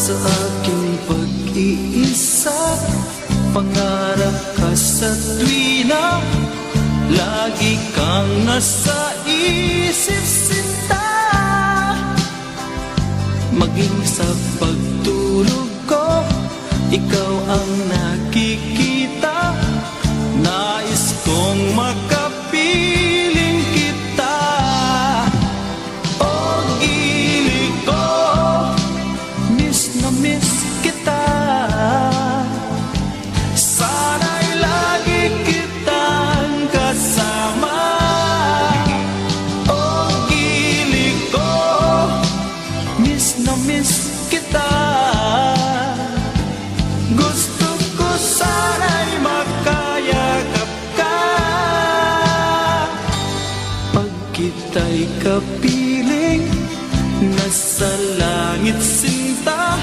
sa aking pag-iisa. Pangarap ka sa tuwina, lagi kang nasa isip sinta. Maging sa pagtulog ko, ikaw ang nakikita. Nais kong makapiling kita. O gili ko, miss na miss kita. Sana'y lagi kitang kasama. O gili ko, miss na miss kita. Gusto ko sana'y makayakap ka. Pag kita'y kapiling, nasa